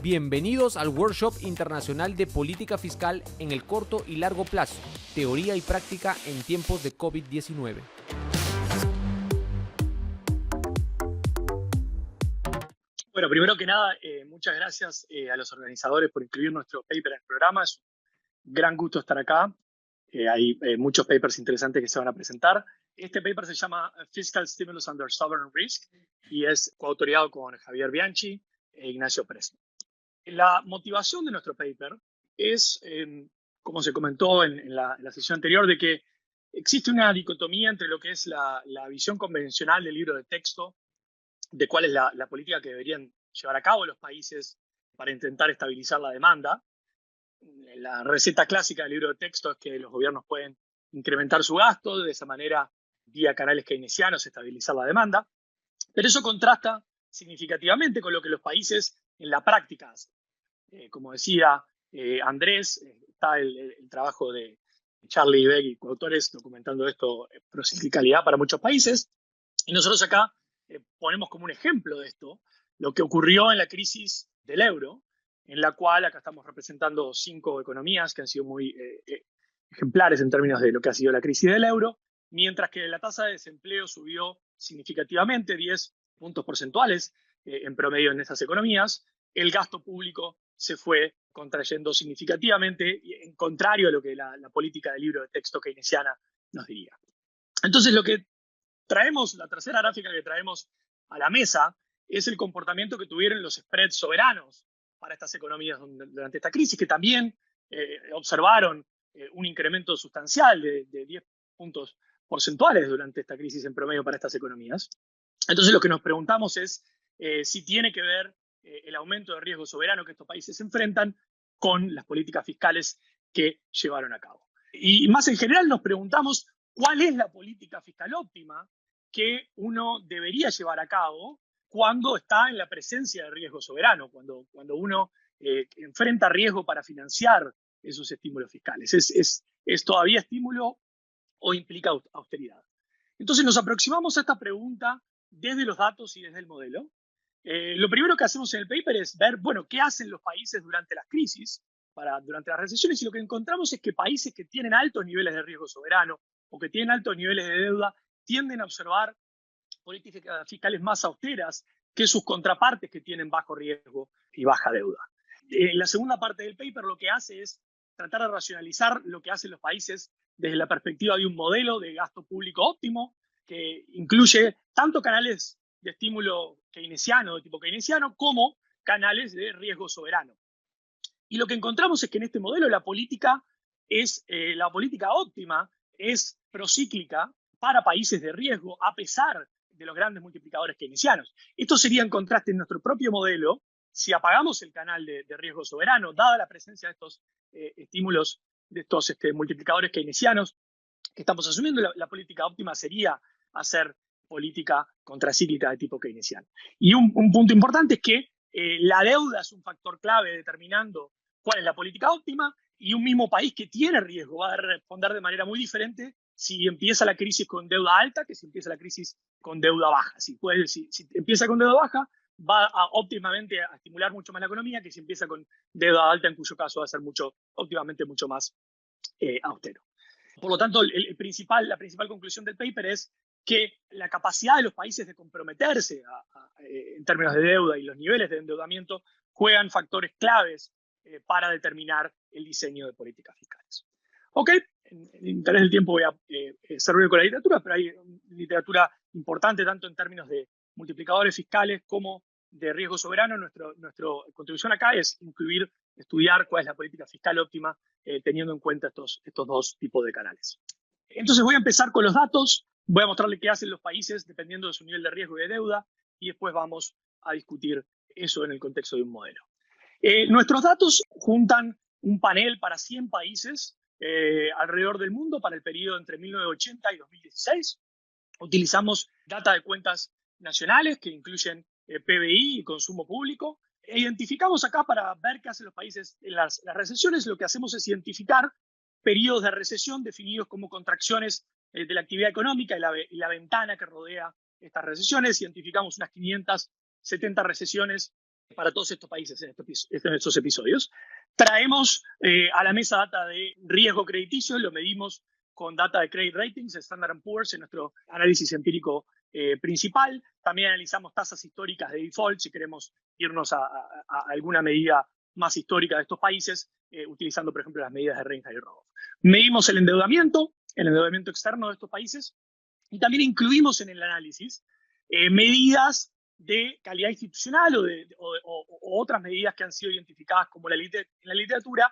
Bienvenidos al Workshop Internacional de Política Fiscal en el corto y largo plazo, teoría y práctica en tiempos de COVID-19. Bueno, primero que nada, muchas gracias a los organizadores por incluir nuestro paper en el programa. Es un gran gusto estar acá. Hay muchos papers interesantes que se van a presentar. Este paper se llama Fiscal Stimulus Under Sovereign Risk y es coautoriado con Javier Bianchi e Ignacio Pérez. La motivación de nuestro paper es, como se comentó en la sesión anterior, de que existe una dicotomía entre lo que es la visión convencional del libro de texto, de cuál es la política que deberían llevar a cabo los países para intentar estabilizar la demanda. La receta clásica del libro de texto es que los gobiernos pueden incrementar su gasto, de esa manera, vía canales keynesianos, estabilizar la demanda. Pero eso contrasta significativamente con lo que los países en la práctica hacen. Como decía Andrés, está el trabajo de Charlie Beck y coautores documentando esto, prociclicalidad para muchos países. Y nosotros acá ponemos como un ejemplo de esto lo que ocurrió en la crisis del euro, en la cual acá estamos representando 5 economías que han sido muy ejemplares en términos de lo que ha sido la crisis del euro, mientras que la tasa de desempleo subió significativamente, 10 puntos porcentuales en promedio en estas economías. El gasto público se fue contrayendo significativamente, en contrario a lo que la política del libro de texto keynesiana nos diría. Entonces, lo que traemos, la tercera gráfica que traemos a la mesa, es el comportamiento que tuvieron los spreads soberanos para estas economías durante esta crisis, que también observaron un incremento sustancial de 10 puntos porcentuales durante esta crisis en promedio para estas economías. Entonces, lo que nos preguntamos es si tiene que ver el aumento de riesgo soberano que estos países enfrentan con las políticas fiscales que llevaron a cabo. Y más en general nos preguntamos cuál es la política fiscal óptima que uno debería llevar a cabo cuando está en la presencia de riesgo soberano, cuando uno enfrenta riesgo para financiar esos estímulos fiscales. ¿Es todavía estímulo o implica austeridad? Entonces nos aproximamos a esta pregunta desde los datos y desde el modelo. Lo primero que hacemos en el paper es ver, bueno, qué hacen los países durante las crisis, durante las recesiones, y lo que encontramos es que países que tienen altos niveles de riesgo soberano o que tienen altos niveles de deuda tienden a observar políticas fiscales más austeras que sus contrapartes que tienen bajo riesgo y baja deuda. La segunda parte del paper lo que hace es tratar de racionalizar lo que hacen los países desde la perspectiva de un modelo de gasto público óptimo que incluye tanto canales de estímulo keynesiano, de tipo keynesiano, como canales de riesgo soberano. Y lo que encontramos es que en este modelo la política óptima es procíclica para países de riesgo, a pesar de los grandes multiplicadores keynesianos. Esto sería en contraste en nuestro propio modelo. Si apagamos el canal de riesgo soberano, dada la presencia de estos estímulos, de estos multiplicadores keynesianos que estamos asumiendo, la política óptima sería hacer política contracíclica de tipo keynesiano. Y un punto importante es que la deuda es un factor clave determinando cuál es la política óptima, y un mismo país que tiene riesgo va a responder de manera muy diferente si empieza la crisis con deuda alta que si empieza la crisis con deuda baja. Si empieza con deuda baja, va óptimamente a estimular mucho más la economía que si empieza con deuda alta, en cuyo caso va a ser óptimamente mucho más austero. Por lo tanto, la principal conclusión del paper es que la capacidad de los países de comprometerse en términos de deuda y los niveles de endeudamiento juegan factores claves para determinar el diseño de políticas fiscales. Ok, en el interés del tiempo voy a ser breve con la literatura, pero hay literatura importante tanto en términos de multiplicadores fiscales como de riesgo soberano. Nuestra contribución acá es estudiar cuál es la política fiscal óptima teniendo en cuenta estos dos tipos de canales. Entonces voy a empezar con los datos, voy a mostrarle qué hacen los países dependiendo de su nivel de riesgo y de deuda, y después vamos a discutir eso en el contexto de un modelo. Nuestros datos juntan un panel para 100 países alrededor del mundo para el periodo entre 1980 y 2016. Utilizamos data de cuentas nacionales que incluyen PBI y consumo público. Identificamos acá para ver qué hacen los países en las recesiones. Lo que hacemos es identificar periodos de recesión definidos como contracciones de la actividad económica y la ventana que rodea estas recesiones, identificamos unas 570 recesiones para todos estos países en estos episodios. Traemos a la mesa data de riesgo crediticio, lo medimos con data de credit ratings, Standard & Poor's, en nuestro análisis empírico principal. También analizamos tasas históricas de default, si queremos irnos a alguna medida más histórica de estos países, utilizando, por ejemplo, las medidas de Reinhardt y Rogoff. Medimos el endeudamiento externo de estos países, y también incluimos en el análisis medidas de calidad institucional o otras medidas que han sido identificadas como en la literatura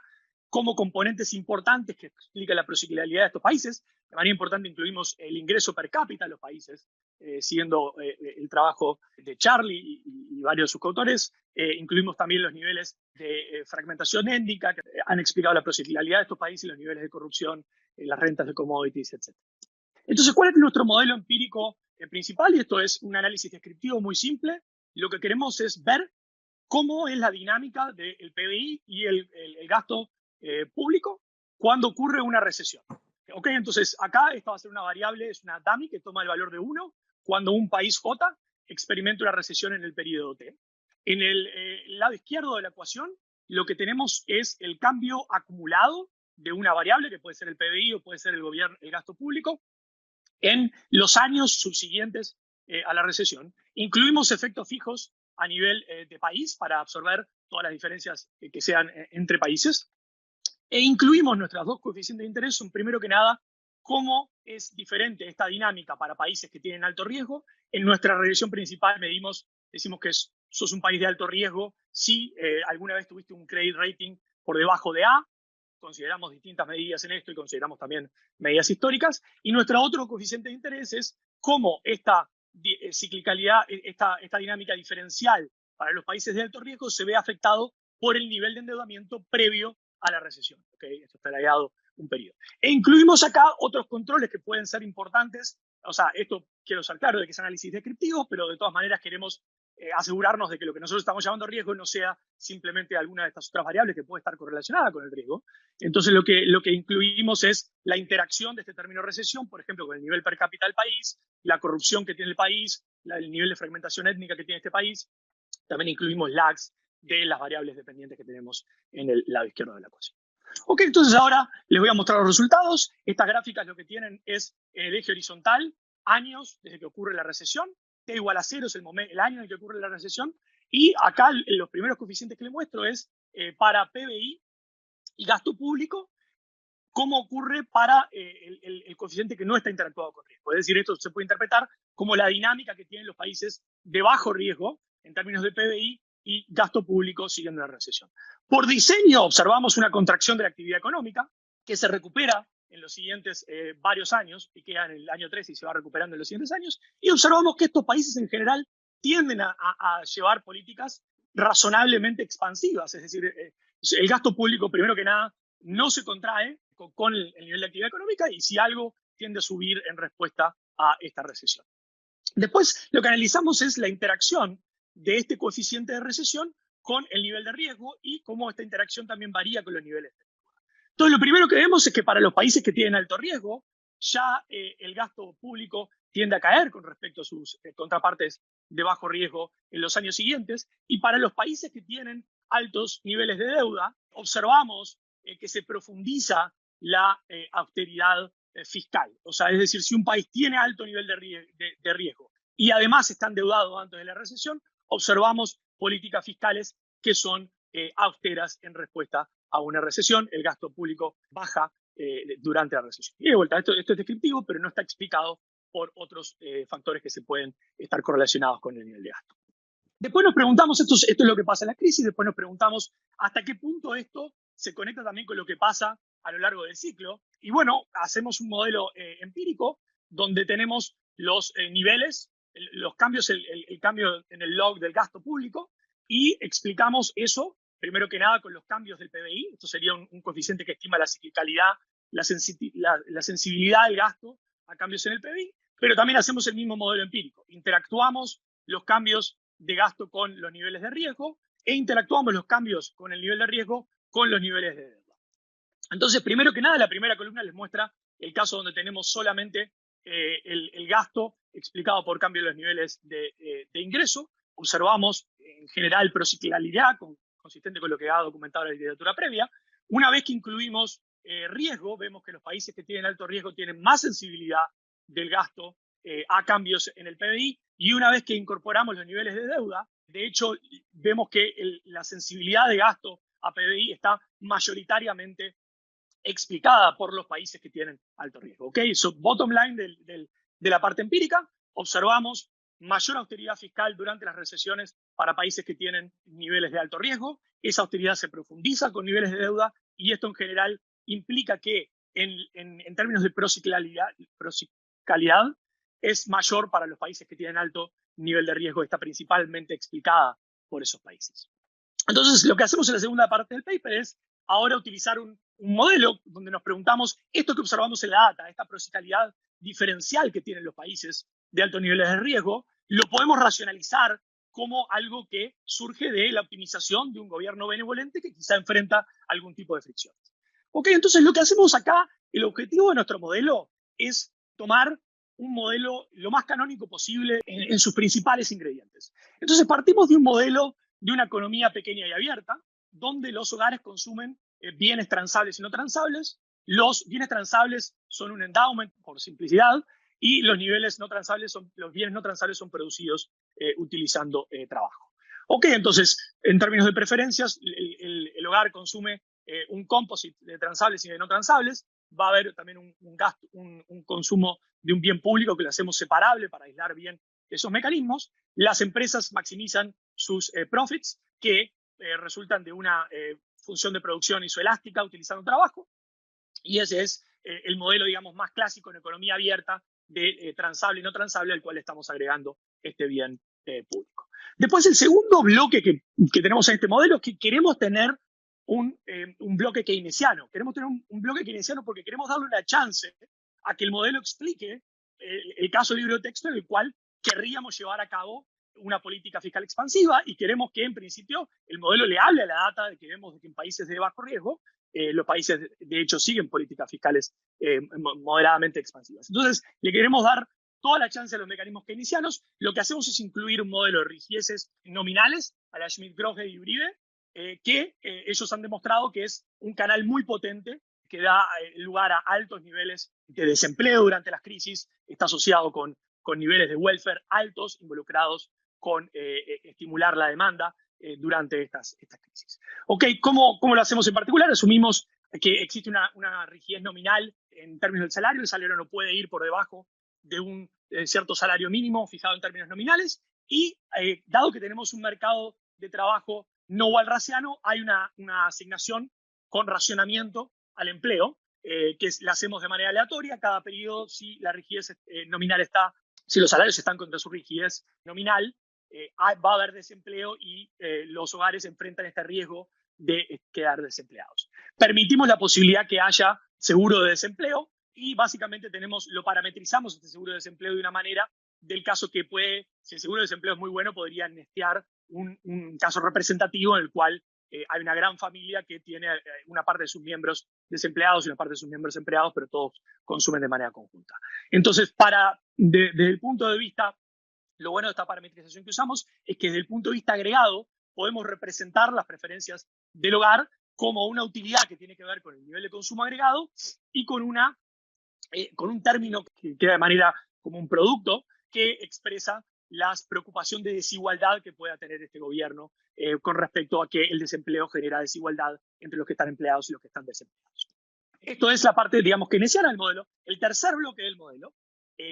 como componentes importantes que explican la prociclicidad de estos países. De manera importante incluimos el ingreso per cápita de los países, siguiendo el trabajo de Charlie y varios de sus coautores. Incluimos también los niveles de fragmentación étnica que han explicado la prociclicidad de estos países y los niveles de corrupción, las rentas de commodities, etc. Entonces, ¿cuál es nuestro modelo empírico principal? Y esto es un análisis descriptivo muy simple. Lo que queremos es ver cómo es la dinámica del PBI y el gasto público cuando ocurre una recesión. ¿Ok? Entonces, acá esta va a ser una variable, es una dummy que toma el valor de 1 cuando un país J experimenta una recesión en el periodo T. En el lado izquierdo de la ecuación, lo que tenemos es el cambio acumulado de una variable, que puede ser el PBI o puede ser el gasto público, en los años subsiguientes a la recesión. Incluimos efectos fijos a nivel de país para absorber todas las diferencias que sean entre países. E incluimos nuestras dos coeficientes de interés. Son, primero que nada, cómo es diferente esta dinámica para países que tienen alto riesgo. En nuestra regresión principal decimos que sos un país de alto riesgo si alguna vez tuviste un credit rating por debajo de A. Consideramos distintas medidas en esto y consideramos también medidas históricas. Y nuestro otro coeficiente de interés es cómo esta ciclicalidad, esta dinámica diferencial para los países de alto riesgo se ve afectado por el nivel de endeudamiento previo a la recesión. ¿Okay? Esto está alargado un periodo. E incluimos acá otros controles que pueden ser importantes. O sea, esto quiero ser claro de que es análisis descriptivo, pero de todas maneras queremos asegurarnos de que lo que nosotros estamos llamando riesgo no sea simplemente alguna de estas otras variables que puede estar correlacionada con el riesgo. Entonces, lo que incluimos es la interacción de este término recesión, por ejemplo, con el nivel per cápita del país, la corrupción que tiene el país, el nivel de fragmentación étnica que tiene este país. También incluimos lags de las variables dependientes que tenemos en el lado izquierdo de la ecuación. Ok, entonces ahora les voy a mostrar los resultados. Estas gráficas lo que tienen es en el eje horizontal años desde que ocurre la recesión. T igual a 0 es el año en el que ocurre la recesión. Y acá los primeros coeficientes que les muestro es para PBI y gasto público, cómo ocurre para el coeficiente que no está interactuado con riesgo. Es decir, esto se puede interpretar como la dinámica que tienen los países de bajo riesgo en términos de PBI y gasto público siguiendo la recesión. Por diseño observamos una contracción de la actividad económica que se recupera en los siguientes varios años, y queda en el año 3 y se va recuperando en los siguientes años, y observamos que estos países en general tienden a llevar políticas razonablemente expansivas, es decir, el gasto público, primero que nada, no se contrae con el nivel de actividad económica, y si algo tiende a subir en respuesta a esta recesión. Después, lo que analizamos es la interacción de este coeficiente de recesión con el nivel de riesgo y cómo esta interacción también varía con los niveles de riesgo. Entonces, lo primero que vemos es que para los países que tienen alto riesgo, ya el gasto público tiende a caer con respecto a sus contrapartes de bajo riesgo en los años siguientes, y para los países que tienen altos niveles de deuda, observamos que se profundiza la austeridad fiscal. O sea, es decir, si un país tiene alto nivel de riesgo y además está endeudado antes de la recesión, observamos políticas fiscales que son austeras en respuesta a una recesión. El gasto público baja durante la recesión. Y de vuelta, esto es descriptivo, pero no está explicado por otros factores que se pueden estar correlacionados con el nivel de gasto. Después nos preguntamos, esto es lo que pasa en la crisis, después nos preguntamos hasta qué punto esto se conecta también con lo que pasa a lo largo del ciclo. Y bueno, hacemos un modelo empírico donde tenemos los niveles, los cambios, el cambio en el log del gasto público, y explicamos eso, primero que nada, con los cambios del PBI. Esto sería un coeficiente que estima la ciclicalidad, la sensibilidad del gasto a cambios en el PBI, pero también hacemos el mismo modelo empírico. Interactuamos los cambios de gasto con los niveles de riesgo e interactuamos los cambios con el nivel de riesgo con los niveles de deuda. Entonces, primero que nada, la primera columna les muestra el caso donde tenemos solamente el gasto explicado por cambio en los niveles de ingreso. Observamos en general prociclicidad, consistente con lo que ha documentado la literatura previa. Una vez que incluimos riesgo, vemos que los países que tienen alto riesgo tienen más sensibilidad del gasto a cambios en el PBI, y una vez que incorporamos los niveles de deuda, de hecho, vemos que la sensibilidad de gasto a PBI está mayoritariamente explicada por los países que tienen alto riesgo. ¿Okay? So, bottom line de la parte empírica, observamos mayor austeridad fiscal durante las recesiones para países que tienen niveles de alto riesgo. Esa austeridad se profundiza con niveles de deuda, y esto en general implica que en términos de prociclicidad es mayor para los países que tienen alto nivel de riesgo, está principalmente explicada por esos países. Entonces, lo que hacemos en la segunda parte del paper es ahora utilizar un modelo donde nos preguntamos esto que observamos en la data, esta prociclicidad diferencial que tienen los países de altos niveles de riesgo, lo podemos racionalizar como algo que surge de la optimización de un gobierno benevolente que quizá enfrenta algún tipo de fricciones. Ok, entonces lo que hacemos acá, el objetivo de nuestro modelo es tomar un modelo lo más canónico posible en sus principales ingredientes. Entonces partimos de un modelo de una economía pequeña y abierta, donde los hogares consumen bienes transables y no transables. Los bienes transables son un endowment, por simplicidad, y los bienes no transables son producidos utilizando trabajo. Ok, entonces, en términos de preferencias, el hogar consume un composite de transables y de no transables. Va a haber también un consumo de un bien público que lo hacemos separable para aislar bien esos mecanismos. Las empresas maximizan sus profits, que resultan de una función de producción isoelástica utilizando trabajo, y ese es el modelo, digamos, más clásico en economía abierta de transable y no transable, al cual estamos agregando este bien público. Después, el segundo bloque que tenemos en este modelo es que queremos tener un bloque keynesiano. Queremos tener un bloque keynesiano porque queremos darle una chance a que el modelo explique el caso libre de texto en el cual querríamos llevar a cabo una política fiscal expansiva, y queremos que, en principio, el modelo le hable a la data de que vemos que en países de bajo riesgo, los países, de hecho, siguen políticas fiscales moderadamente expansivas. Entonces, le queremos dar toda la chance a los mecanismos keynesianos. Lo que hacemos es incluir un modelo de rigideces nominales a la Schmidt-Kroger y Uribe, que ellos han demostrado que es un canal muy potente que da lugar a altos niveles de desempleo durante las crisis, está asociado con niveles de welfare altos involucrados con estimular la demanda durante estas crisis. Ok, ¿cómo lo hacemos en particular? Asumimos que existe una rigidez nominal en términos del salario. El salario no puede ir por debajo de un cierto salario mínimo fijado en términos nominales, y dado que tenemos un mercado de trabajo no walrasiano, hay una asignación con racionamiento al empleo, que la hacemos de manera aleatoria cada periodo. Si la rigidez nominal si los salarios están contra su rigidez nominal, va a haber desempleo, y los hogares enfrentan este riesgo de quedar desempleados. Permitimos la posibilidad que haya seguro de desempleo, y básicamente lo parametrizamos este seguro de desempleo de una manera del caso que si el seguro de desempleo es muy bueno, podría amnistiar un caso representativo en el cual hay una gran familia que tiene una parte de sus miembros desempleados y una parte de sus miembros empleados, pero todos consumen de manera conjunta. Entonces, desde el punto de vista, lo bueno de esta parametrización que usamos es que desde el punto de vista agregado podemos representar las preferencias del hogar como una utilidad que tiene que ver con el nivel de consumo agregado, y con un término que queda de manera como un producto que expresa la preocupación de desigualdad que pueda tener este gobierno con respecto a que el desempleo genera desigualdad entre los que están empleados y los que están desempleados. Esto es la parte, digamos, keynesiana del modelo. El tercer bloque del modelo,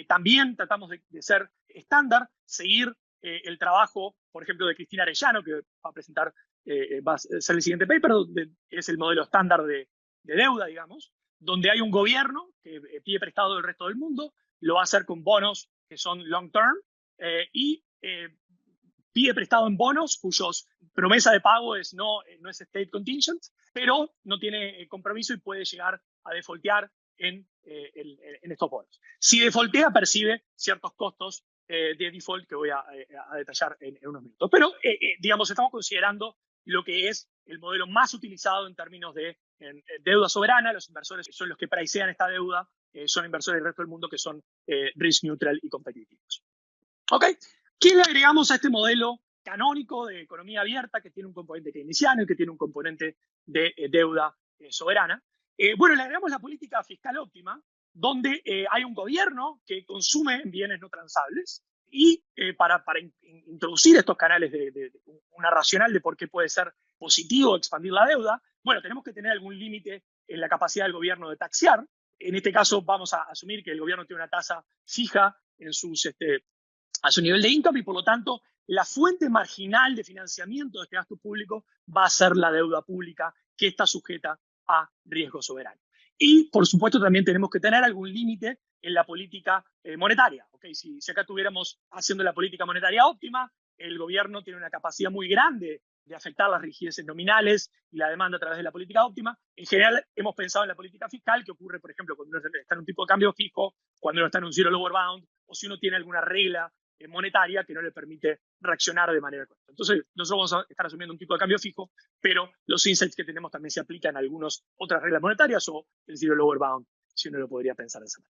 también tratamos de ser estándar, seguir el trabajo, por ejemplo, de Cristina Arellano, que va a ser el siguiente paper, es el modelo estándar de deuda, digamos, donde hay un gobierno que pide prestado del resto del mundo, lo va a hacer con bonos que son long term, y pide prestado en bonos cuyos promesa de pago no es state contingent, pero no tiene compromiso y puede llegar a defaultear en estos bonos. Si defaultea, percibe ciertos costos de default que voy a detallar en unos minutos. Pero, digamos, estamos considerando lo que es el modelo más utilizado en términos de deuda soberana. Los inversores son los que pricean esta deuda son inversores del resto del mundo que son risk neutral y competitivos. ¿Ok? ¿Qué le agregamos a este modelo canónico de economía abierta que tiene un componente keynesiano y que tiene un componente de deuda soberana? Bueno, le agregamos la política fiscal óptima, donde hay un gobierno que consume bienes no transables y para introducir estos canales de una racional de por qué puede ser positivo expandir la deuda, bueno, tenemos que tener algún límite en la capacidad del gobierno de taxear. En este caso vamos a asumir que el gobierno tiene una tasa fija en a su nivel de income y por lo tanto la fuente marginal de financiamiento de este gasto público va a ser la deuda pública que está sujeta a riesgo soberano. Y por supuesto también tenemos que tener algún límite en la política monetaria. ¿Okay? Si acá estuviéramos haciendo la política monetaria óptima, el gobierno tiene una capacidad muy grande de afectar las rigideces nominales y la demanda a través de la política óptima. En general, hemos pensado en la política fiscal, que ocurre, por ejemplo, cuando uno está en un tipo de cambio fijo, cuando uno está en un zero lower bound, o si uno tiene alguna regla monetaria que no le permite reaccionar de manera correcta. Entonces, nosotros vamos a estar asumiendo un tipo de cambio fijo, pero los insights que tenemos también se aplican a algunas otras reglas monetarias o el zero lower bound, si uno lo podría pensar de esa manera.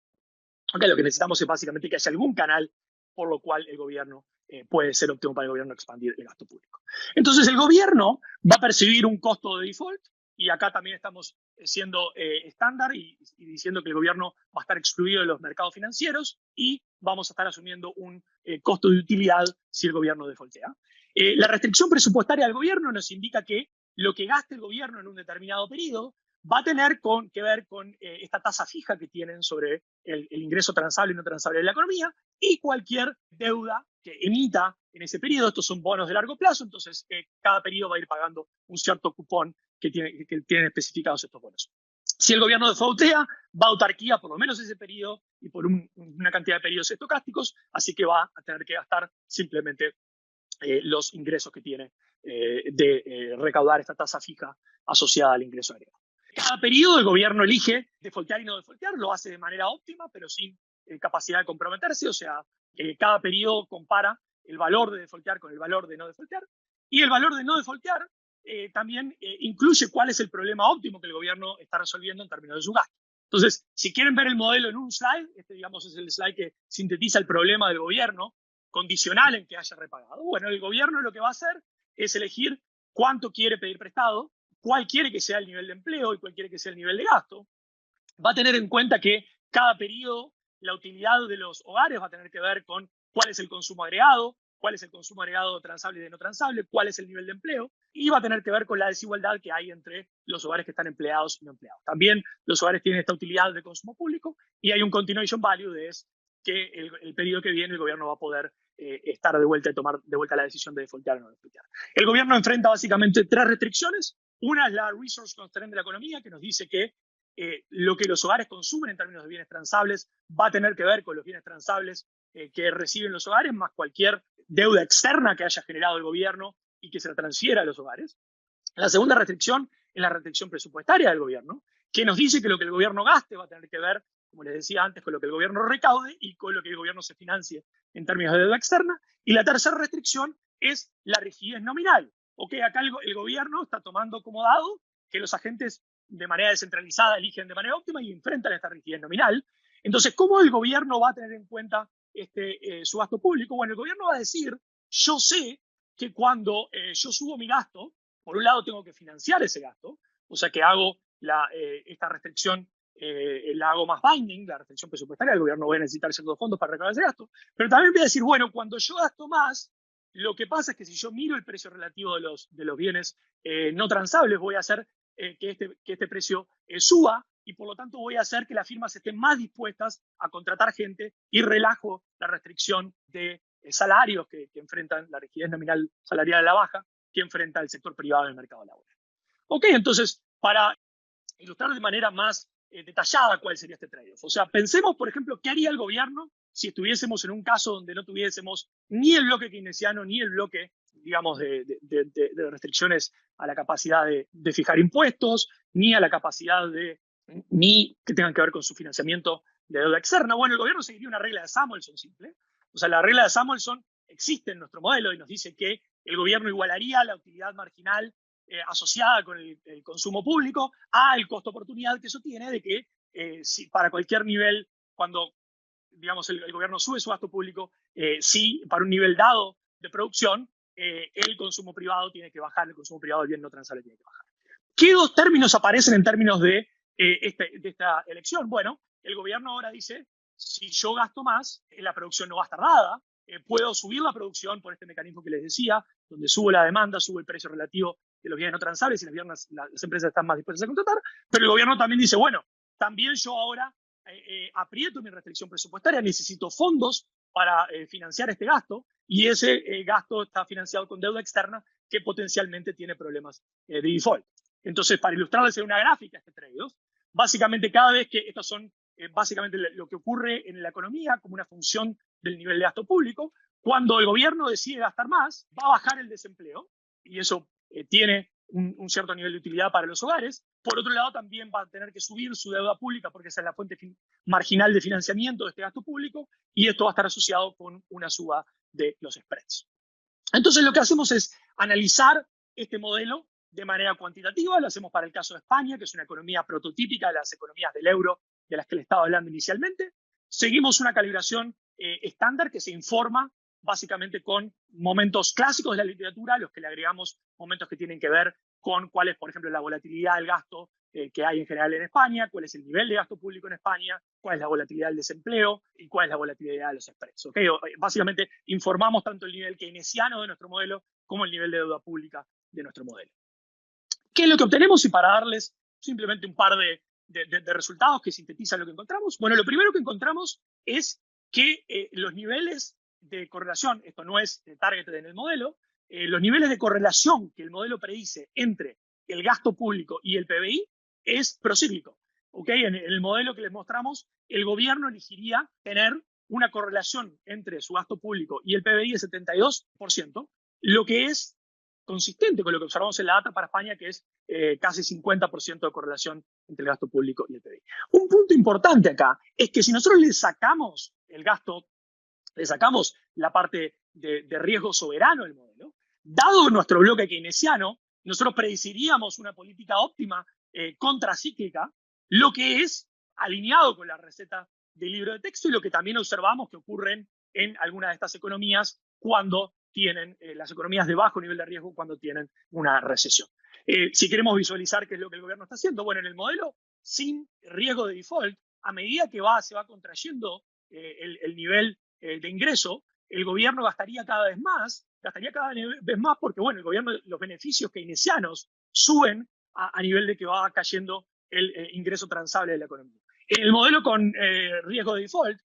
Okay, lo que necesitamos es básicamente que haya algún canal por lo cual el gobierno puede ser óptimo para el gobierno expandir el gasto público. Entonces, el gobierno va a percibir un costo de default, y acá también estamos siendo estándar y diciendo que el gobierno va a estar excluido de los mercados financieros y vamos a estar asumiendo un costo de utilidad si el gobierno defaultea. La restricción presupuestaria del gobierno nos indica que lo que gaste el gobierno en un determinado periodo va a tener que ver con esta tasa fija que tienen sobre el ingreso transable y no transable de la economía y cualquier deuda que emita en ese periodo. Estos son bonos de largo plazo, entonces cada periodo va a ir pagando un cierto cupón que tienen especificados estos bonos. Si el gobierno defaultea, va a autarquía por lo menos ese periodo y por una cantidad de periodos estocásticos, así que va a tener que gastar simplemente los ingresos que tiene de recaudar esta tasa fija asociada al ingreso agregado. Cada periodo el gobierno elige defaultear y no defaultear, lo hace de manera óptima, pero sin capacidad de comprometerse, o sea, cada periodo compara el valor de defaultear con el valor de no defaultear, y el valor de no defaultear también incluye cuál es el problema óptimo que el gobierno está resolviendo en términos de su gasto. Entonces, si quieren ver el modelo en un slide, este digamos es el slide que sintetiza el problema del gobierno condicional en que haya repagado. Bueno, el gobierno lo que va a hacer es elegir cuánto quiere pedir prestado, cuál quiere que sea el nivel de empleo y cuál quiere que sea el nivel de gasto. Va a tener en cuenta que cada periodo la utilidad de los hogares va a tener que ver con cuál es el consumo agregado, cuál es el consumo agregado transable y de no transable, cuál es el nivel de empleo, y va a tener que ver con la desigualdad que hay entre los hogares que están empleados y no empleados. También los hogares tienen esta utilidad de consumo público y hay un continuation value de que el periodo que viene el gobierno va a poder estar de vuelta y tomar de vuelta la decisión de defaultear o no defaultear. El gobierno enfrenta básicamente tres restricciones. Una es la resource constraint de la economía, que nos dice que lo que los hogares consumen en términos de bienes transables va a tener que ver con los bienes transables que reciben los hogares, más cualquier deuda externa que haya generado el gobierno y que se la transfiera a los hogares. La segunda restricción es la restricción presupuestaria del gobierno, que nos dice que lo que el gobierno gaste va a tener que ver, como les decía antes, con lo que el gobierno recaude y con lo que el gobierno se financie en términos de deuda externa. Y la tercera restricción es la rigidez nominal. Okay, acá el gobierno está tomando como dado que los agentes de manera descentralizada eligen de manera óptima y enfrentan esta rigidez nominal. Entonces, ¿cómo el gobierno va a tener en cuenta su gasto público? Bueno, el gobierno va a decir, yo sé que cuando yo subo mi gasto, por un lado tengo que financiar ese gasto, o sea que hago esta restricción, la hago más binding, la restricción presupuestaria, el gobierno va a necesitar ciertos fondos para recaudar ese gasto, pero también voy a decir, bueno, cuando yo gasto más, lo que pasa es que si yo miro el precio relativo de los bienes no transables, voy a hacer que este precio suba y por lo tanto voy a hacer que las firmas estén más dispuestas a contratar gente y relajo la restricción de salarios que enfrentan la rigidez nominal salarial a la baja que enfrenta el sector privado en el mercado laboral. Ok, entonces, para ilustrar de manera más detallada cuál sería este trade-off. O sea, pensemos, por ejemplo, qué haría el gobierno si estuviésemos en un caso donde no tuviésemos ni el bloque keynesiano ni el bloque, digamos, de restricciones a la capacidad de fijar impuestos, ni a la capacidad ni que tengan que ver con su financiamiento de deuda externa. Bueno, el gobierno seguiría una regla de Samuelson simple. O sea, la regla de Samuelson existe en nuestro modelo y nos dice que el gobierno igualaría la utilidad marginal asociada con el consumo público al costo oportunidad que eso tiene de que para cualquier nivel, cuando digamos, el gobierno sube su gasto público, sí, para un nivel dado de producción, el consumo privado tiene que bajar, el consumo privado del bien no transable tiene que bajar. ¿Qué dos términos aparecen en términos de esta elección? Bueno, el gobierno ahora dice, si yo gasto más, la producción no va a estar dada, puedo subir la producción por este mecanismo que les decía, donde sube la demanda, sube el precio relativo de los bienes no transables y las empresas están más dispuestas a contratar, pero el gobierno también dice, bueno, también yo ahora aprieto mi restricción presupuestaria, necesito fondos para financiar este gasto y ese gasto está financiado con deuda externa que potencialmente tiene problemas de default. Entonces, para ilustrarles en una gráfica este trade-off, básicamente cada vez que estos son básicamente lo que ocurre en la economía como una función del nivel de gasto público, cuando el gobierno decide gastar más, va a bajar el desempleo y eso tiene un cierto nivel de utilidad para los hogares. Por otro lado, también va a tener que subir su deuda pública porque esa es la fuente marginal de financiamiento de este gasto público y esto va a estar asociado con una suba de los spreads. Entonces, lo que hacemos es analizar este modelo de manera cuantitativa. Lo hacemos para el caso de España, que es una economía prototípica de las economías del euro de las que le estaba hablando inicialmente. Seguimos una calibración estándar que se informa básicamente con momentos clásicos de la literatura, a los que le agregamos momentos que tienen que ver con cuál es, por ejemplo, la volatilidad del gasto que hay en general en España, cuál es el nivel de gasto público en España, cuál es la volatilidad del desempleo y cuál es la volatilidad de los spreads. ¿Okay? Básicamente informamos tanto el nivel keynesiano de nuestro modelo como el nivel de deuda pública de nuestro modelo. ¿Qué es lo que obtenemos? Y para darles simplemente un par de resultados que sintetizan lo que encontramos. Bueno, lo primero que encontramos es que los niveles de correlación, esto no es target en el modelo, los niveles de correlación que el modelo predice entre el gasto público y el PBI es procíclico. ¿Okay? En el modelo que les mostramos, el gobierno elegiría tener una correlación entre su gasto público y el PBI de 72%, lo que es consistente con lo que observamos en la data para España, que es casi 50% de correlación entre el gasto público y el PBI. Un punto importante acá es que si nosotros le sacamos el gasto, le sacamos la parte de riesgo soberano del modelo, dado nuestro bloque keynesiano, nosotros predeciríamos una política óptima contracíclica, lo que es alineado con la receta del libro de texto y lo que también observamos que ocurren en algunas de estas economías cuando tienen las economías de bajo nivel de riesgo cuando tienen una recesión. Si queremos visualizar qué es lo que el gobierno está haciendo, bueno, en el modelo sin riesgo de default, a medida que se va contrayendo el nivel de ingreso, el gobierno gastaría cada vez más porque, bueno, el gobierno, los beneficios keynesianos suben a nivel de que va cayendo el ingreso transable de la economía. En el modelo con riesgo de default,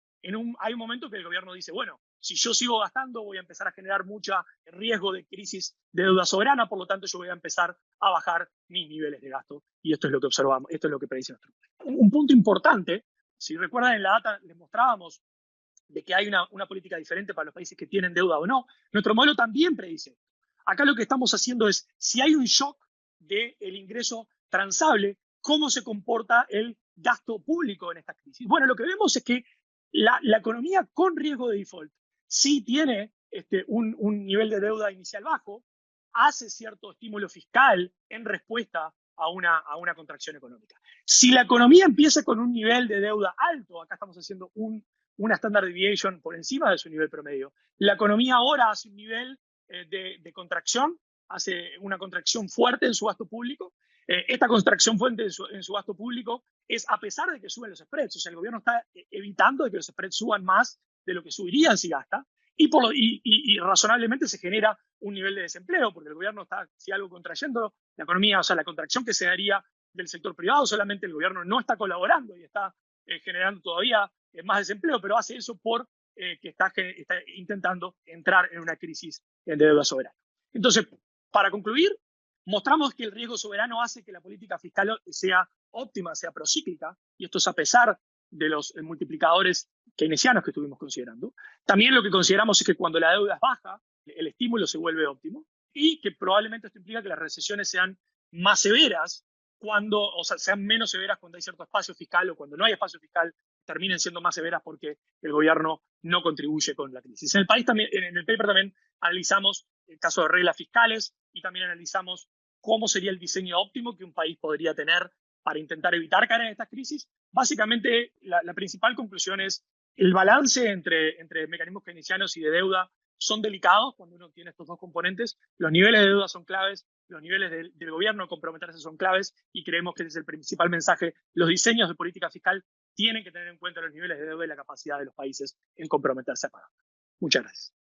hay un momento que el gobierno dice, bueno, si yo sigo gastando, voy a empezar a generar mucho riesgo de crisis de deuda soberana, por lo tanto, yo voy a empezar a bajar mis niveles de gasto. Y esto es lo que observamos, esto es lo que predice nuestro modelo. Un punto importante, si recuerdan en la data, les mostrábamos de que hay una política diferente para los países que tienen deuda o no. Nuestro modelo también predice. Acá lo que estamos haciendo es, si hay un shock del ingreso transable, ¿cómo se comporta el gasto público en esta crisis? Bueno, lo que vemos es que la economía con riesgo de default sí tiene un nivel de deuda inicial bajo, hace cierto estímulo fiscal en respuesta a una contracción económica. Si la economía empieza con un nivel de deuda alto, acá estamos haciendo una standard deviation por encima de su nivel promedio, la economía ahora hace un nivel de contracción, hace una contracción fuerte en su gasto público. Esta contracción fuerte en su gasto público es a pesar de que suben los spreads. O sea, el gobierno está evitando de que los spreads suban más de lo que subirían si gasta. Y razonablemente se genera un nivel de desempleo, porque el gobierno está, si algo contrayendo, la economía, o sea, la contracción que se daría del sector privado, solamente el gobierno no está colaborando y está generando todavía más desempleo, pero hace eso porque está intentando entrar en una crisis de deuda soberana. Entonces, para concluir, mostramos que el riesgo soberano hace que la política fiscal sea óptima, sea procíclica, y esto es a pesar de los multiplicadores keynesianos que estuvimos considerando. También lo que consideramos es que cuando la deuda es baja, el estímulo se vuelve óptimo y que probablemente esto implica que las recesiones sean más severas sean menos severas cuando hay cierto espacio fiscal o cuando no hay espacio fiscal, terminen siendo más severas porque el gobierno no contribuye con la crisis. En el paper también analizamos el caso de reglas fiscales y también analizamos cómo sería el diseño óptimo que un país podría tener para intentar evitar caer en estas crisis básicamente la principal conclusión es el balance entre mecanismos keynesianos y de deuda son delicados cuando uno tiene estos dos componentes. Los niveles de deuda son claves, los niveles del gobierno de comprometerse son claves y creemos que ese es el principal mensaje. Los diseños de política fiscal tienen que tener en cuenta los niveles de deuda y la capacidad de los países en comprometerse a pagar. Muchas gracias.